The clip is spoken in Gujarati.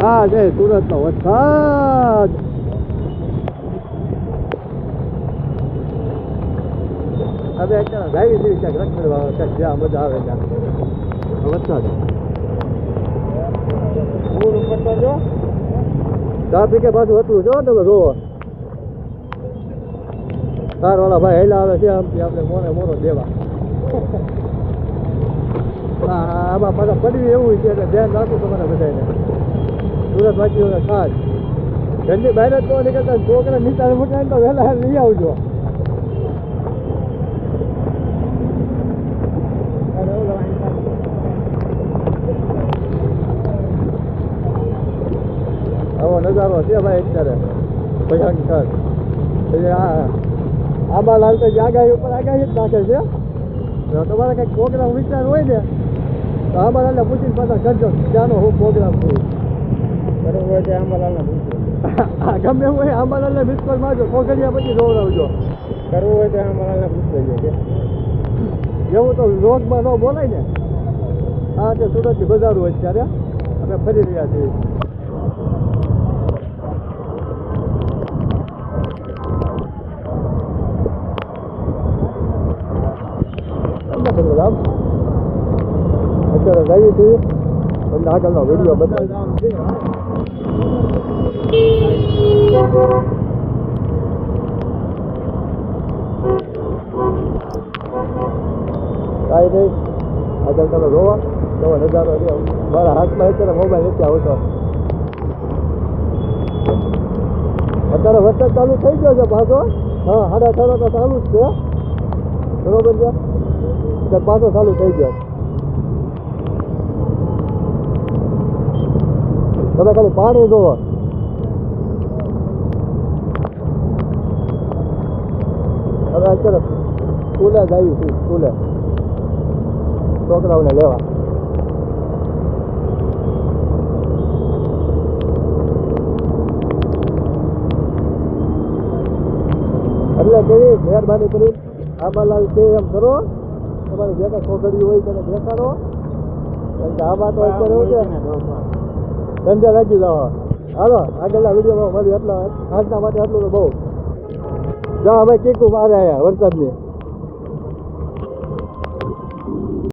હા જય સુરતનો વરસાદ. હવે અત્યારે ગાવી જેવી ક્યાંક રખડવા ક્યાંક જ્યાં મજા આવે ત્યાં વરસાદ. ટ્રાફિકે પાછું હતું જો તમે જોવો. કાર વાળા ભાઈ હેલા આવે છે આમથી આપણે મોનો દેવા. હા આમાં પાછા પડવી એવું છે એટલે ધ્યાન રાખવું તમારે બધાને. સુરત વાંચીઓને ખાસ ઘરની બહાર જ તો નીકળતા છોકરા નિશાળ મૂકે તો વહેલા લઈ આવજો. આવો નજારો છે ભાઈ અત્યારે ભયંકર. આમાં લાલ તો આગાહી ઉપર આગાહી જ નાખે છે. તમારે કંઈક પ્રોગ્રામ વિચાર હોય ને તો આંબાલાલને પૂછીને પાછા કરજો ત્યાંનો હું પ્રોગ્રામ છું. કરવું હોય તો આંબાલાલને પૂછજો. ગમે એવું હોય આંબાલાલને મિસ કોલ મારજો. ખોખડિયા પછી જોવડાવજો. કરવું હોય તો આંબાલાલને પૂછી લેજો કે એવું તો રોગમાં ન બોલાય ને. હા તે સુરતની બજારો અત્યારે અમે ફરી રહ્યા છીએ. અત્યારે જઈએ છીએ તમને આગળનો વિડીયો બતાવી. કાંઈ નહીં આગળ તમે જોવા નવો નજારો છે. મારા હાથમાં અત્યારે મોબાઈલ નથી આવતો. અત્યારે વરસાદ ચાલુ થઈ ગયો છે પાછો. હા 6:30 તો ચાલુ જ છે બરોબર છે. એટલે પાછો ચાલુ થઈ ગયો. તમે ખાલી પાણી જોવો. હવે અત્યારે સ્કૂલે જ આવી છું. સ્કૂલે છોકરાઓને લેવા. એટલે કેવી મહેરબાની કરી આંબાલાલ છે એમ કરો. તમારી જે કાંઈ છોકરીઓ હોય તેને દેખાડો. કારણ કે આમાં તો અત્યારે એવું છે ધંધે લાગી જાઓ. હાલો આગળના વિડીયોમાં મળ્યું. એટલા આજના માટે આટલું તો બહુ. જા અમે કીકું મારે આવ્યા વરસાદની.